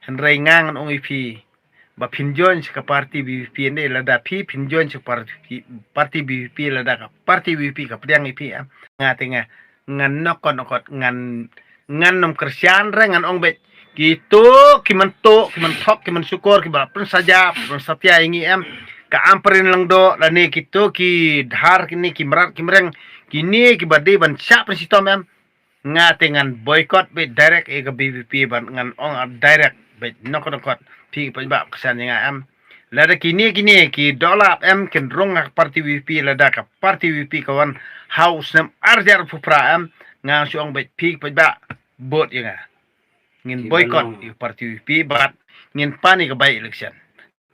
Henry ngang ong ipi ba pinjon ka party BVP ne lada pi pinjon ka party BVP lada ka party BVP ka priang ipi am ngatinga ngan nokot ngan nom Kristyan re ngan ong bet gitu kimantok kiman syukur ki ba pun saja pun satya ingi am ka amperin lang do lani gitu ki dhar kini kimrat kimreng kini ki badi ban sya pun sitom am ngatingan boycott be direct e ka BVP ban ngan ong direct bet nokot pi pa ba kesan nga am lada kini ki dolap am ken rong party VP lada ka party VP kawan house nam arjar pupra am nga suang bet pi pa ba bot nga ngin boycott party VP bat ngin pani ka bay election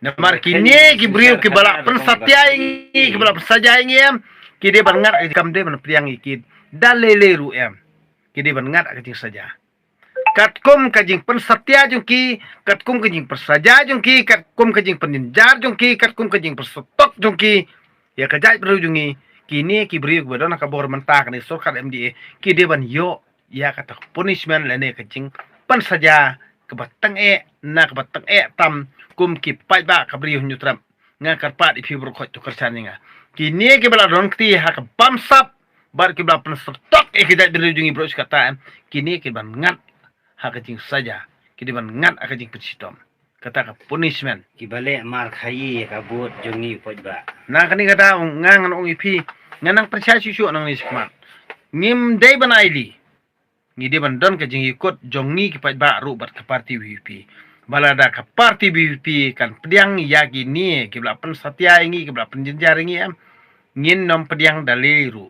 namar kini ki brio ki bala pensatya ingi ki bala saja ingi am ki de bangat kam de ban priang iki daleleru am ki de bangat ka saja katkum kajing pensatya jungki katkum kajing persaja jungki katkum kajing peninjar jungki katkum kajing persetok jungki ya kajai perlu jungi kini ki beri badona ka bor mentak ni sorkat MDA ki deban yo ya kata punishment lene kajing pensaja kebatang na kebatang tam kum ki pai ba ka beri nyutram nga karpat ipi berkot tu kersan nga kini ki bala don kti ha ka bamsap bar ki bala pensetok kajai perlu jungi bro kata kini ki ban ngat hakajing saja kini ban ngat akajing pensitom kata ka punishment kibalik mar khayi kabut jongi pojba na kani kata ngang ong ipi nganang percaya susu nang ni sikmat ngim dai ban aili ngide ban don kajing ikut jongi ki pajba ru bat ka parti VP balada ka parti VP kan pediang yagi ni ki bla pen satya ingi ki bla pen jenjar ingi am ngin nom pediang daliru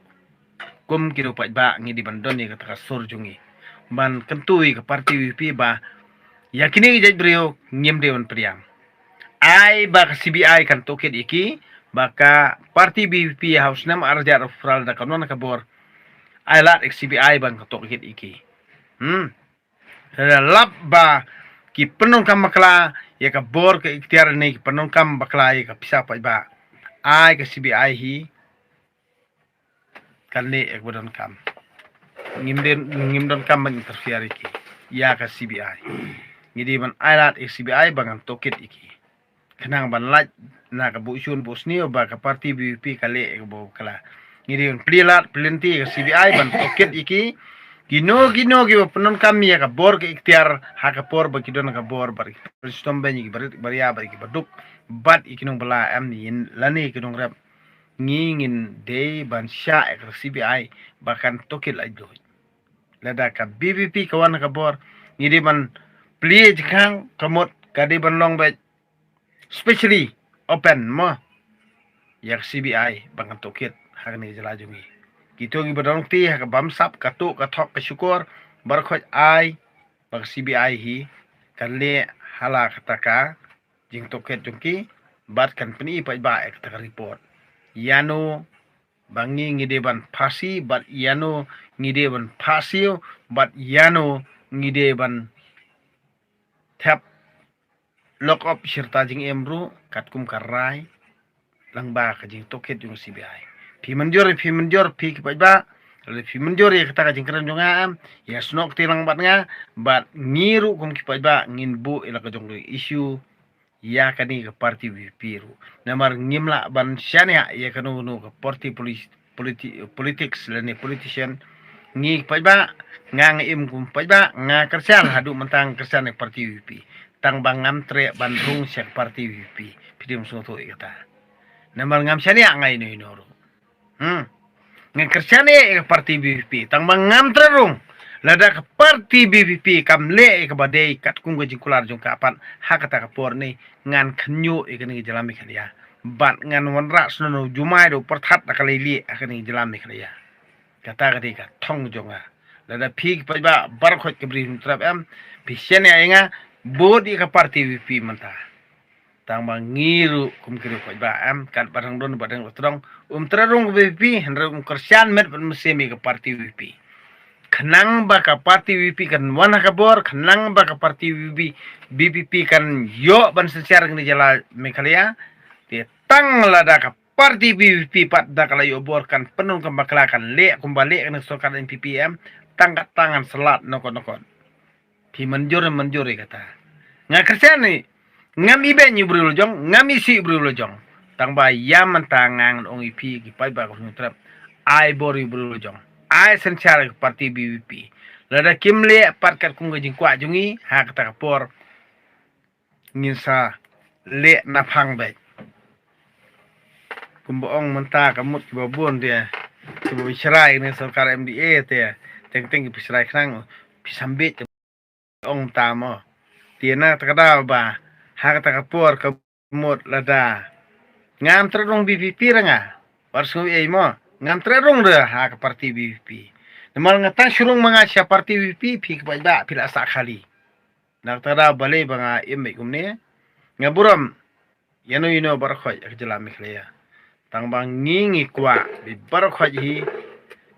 kum ki ru pajba ngidi ban don ni kata ka sur jongi ban kentui ke parti VP ba yakini jij brio ngim dewan priang ai ba CBI kan toket iki baka parti VP house nam arja referral da kanon ka bor ai lat CBI ban ka toket iki lap ba ki penong kam bakla ya ka bor ke ikhtiar ni ki penong kam bakla ya ka pisa pa ba ai ka CBI hi kan ne ek bodon kam ngim don kam bang interfere iki ya ka CBI ngidi ban ailat CBI bangan toket iki kenang ban laj na ka busun bosni ba ka parti BVP kale ek bo kala ngidi ban plilat plinti ka CBI ban toket iki gino gi penon kam ya ka bor ke ikhtiar ha ka por ba kidon ka bor bar sistem ban iki bar ya bar iki baduk bat iki nong bala am ni lani ki nong rap ngingin day ban sya ek CBI bahkan toket laj do lada ka BVP kawan ka bor ngidi ban pli jikang kamot kadi ban long bet especially open mo yak CBI bangan toket hagni jalajungi gitu ngi badong ti ha bamsap katu kathok ka syukur barkhoj ai bag CBI hi kanle hala kataka jing toket jungki bat kan peni pa ba ek ta report yano bangi ngide ban phasi bat yano ngide ban phasio bat yano ngide ban tap lock up sirta jing emru katkum karai lang ba ka jing toket jung CBI pi menjor pi ki ba le pi menjor ya kata ka jing kran jonga am ya snok tilang bat nga bat ngiru kum ki ba ngin bu ila ka jong issue ya kani ka parti VP ru namar ngimla ban syania ya kanu nu ka parti politics lani politician ngi ba ngang im kum ba nga kersan hadu mentang kersan parti VP tang bangam tre bandung sek parti VP pidim soto ikata namar ngam syania ngai no inoru ngang kersan e parti VP tang bangam tre rung lada ka parti BVP kam le ka badai kat kung ga jingkular jong kapan hakata ka por ni ngan khnyu e kan jalami khaliya bat ngan wanra suno jumai do perthat ka leli akan jalami khaliya kata ka thong jonga lada phik pa ba bar khot ke bri trap am pisen ya nga bodi ka parti BVP manta tang bang ngiru kum kiru pa ba am kan barang don badang utrong trarung BVP hendra kersian met mesemi ka parti BVP kenang baka parti VP kan wana kabor kenang baka parti BVP kan yo ban secara ngini jala mekalia te tang lada ka parti BVP pat da kala yo bor kan penuh kan bakala kan le kumbali kan sokan NPPM tangkat tangan selat nokon pi menjur kata nga Kristian ni ngam ibe ni brul jong ngam isi brul jong tang ba yam tangang ong ipi ki pai ba ko trap ai bori brul jong ai sen chara parti BBP lada kimle parkat kung gajing kwa jungi ha kata kapor nginsa le na phang bai kumboong menta kamut ki babun dia ki bisrai ni sarkar MDA te teng ki bisrai khang pisambe ong tamo tiana takada ba ha kata kapor kamut lada ngam terung BBP ranga warsu ei mo ngam terung de ha ka parti BBP namal ngata surung mga siya parti BBP pi ka ba pila sa khali naktada bale banga imme kumne ngaburam yano yino barakhoy ak jala mikleya tang bang ngingi kwa bi barakhoy hi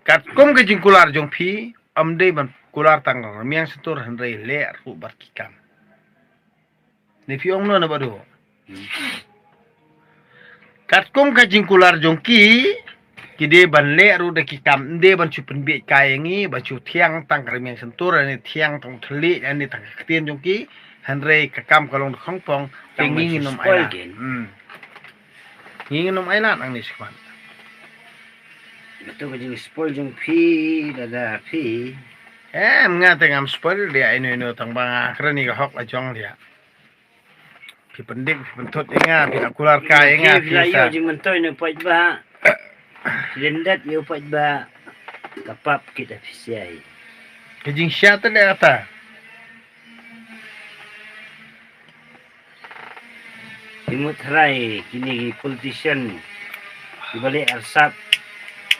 kat kum ke jingkular jong phi amde ban kular tang miang setur hanre le ru barkikam ni phi ong no na badu kat kum ke jingkular jong ki de ban le ru de kikam de ban chupen bi kayangi ba chu thiang tang miang sentur ni thiang tong thli ani tang tien jong ki hanre kakam kalong khongpong tingin nom ai ngingin nom ai lan ang ni sikman Betul kajing spoil jong pi dada pi. Nga tengam spoil dia ino tang bang akrani ka hok la jong dia. Pi pendik pi pentut inga pi akular ka inga pi sa. Jing mentoy na poj ba. Lendat yo poj ba. Kapap kita pisai. Kajing siya dia kata. Imut harai kini politician di balik arsap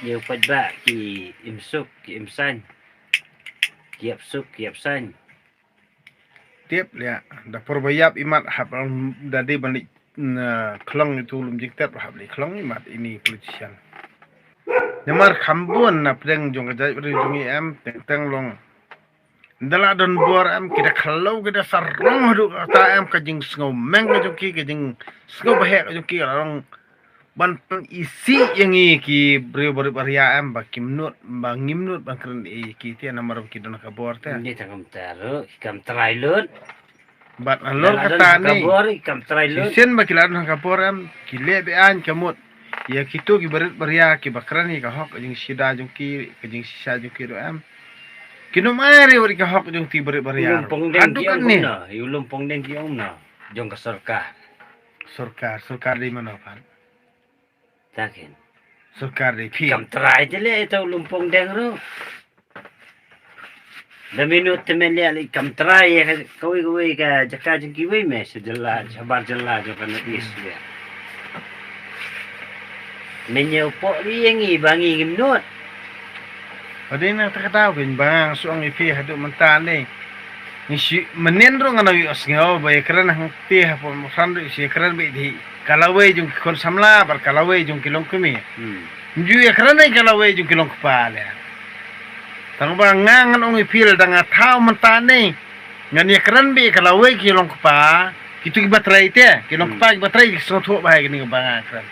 dia padba ki imsuk ki imsan kiap suk kiap san tiap ya da perbayap imat hab dadi balik klong itu lum jiktat hab li klong imat ini politician namar khambun na preng jong jai beri jungi am teng long dala don bor am kita khalau kita sarong hadu ta am kajing sngo meng jong ki kajing sngo bahek jong ki long ban isi yang ki beri baria am bakim nut bangim nut bangkren ki ti namar ki don ka bor ta ni takam taru ikam trailut bat alor kata ni bor ikam trailut sen bakilan ka bor am ki lebe an kamut ya kitu ki beri baria ki bakran ni ka hok jing sida jong ki jing sisa jong ki do am kino mari wari ka hok jong ti beri baria adu kan ni yulum pong deng ki om na jong ka sarkar di mana pan takin sarkar di pi kam try jele ito lumpong deng ro da minut temele ali kam try kawi ka jaka jeng kiwi me sejela sabar jela jo kan is dia menyo po riengi bangi gimnot padin na takataw kin bang suang ipi hadu mentan ni si menen ro ngana wi asngao bay kran hang ti ha po san ri si kran bi di kalawai jung kon samla bar kalawai jung kilong kumi ju ya kran ai kalawai jung kilong kpale tang bang ngangan ong ipil danga thau mentan ni ngan ya kran bi kalawai kilong kpa kitu ki batrai te kilong kpa batrai so tho bai ni bang kran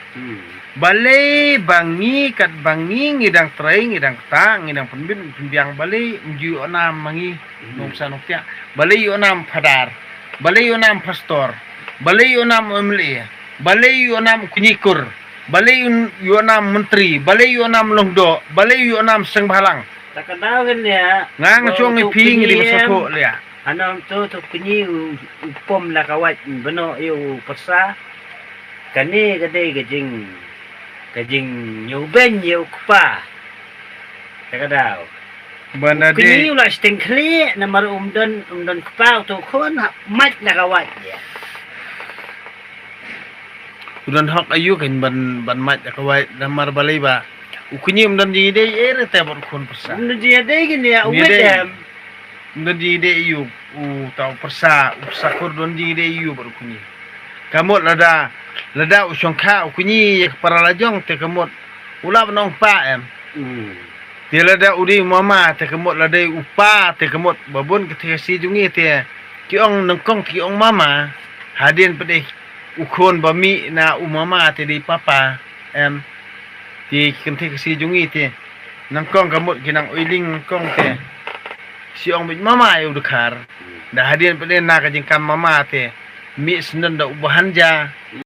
balai bangi kat bangi ngidang trai ngidang tang ngidang penbin pembiang balai nju onam mangi nom sanokya balai onam phadar balai onam pastor balai onam omli balai onam kunyikur balai onam menteri balai onam longdo balai onam sengbhalang takadaw kan ya ngang chong ipi ngidi masoko lia anam to kunyi upom la kawat beno yo persa kani kadai kajing nyoben yo kpa takadaw bana de kunyi ula stengkli namar umdon kpa to kon mat la kawat ya udan hok ayu kan ban mat kawai namar balai ba ukunyi umdan ji de ere te bor kon persa umdan ji de gini ya umedam umdan ji de yu tau persa usakur don ji de yu bor kunyi kamot lada usong kha ukunyi para lajong te kamot ula nong pa em dia lada udi mama te kamot lada upa te kamot babon ke si jungi te ki ong nengkong ki ong mama hadin pede ukon bami na umama te di papa em ti kente si jungi te nengkong kamot kinang oiling kong te si ong bit mama yu dekar dah hadian pele na ka jing kam mama te mi senen da ubahan ja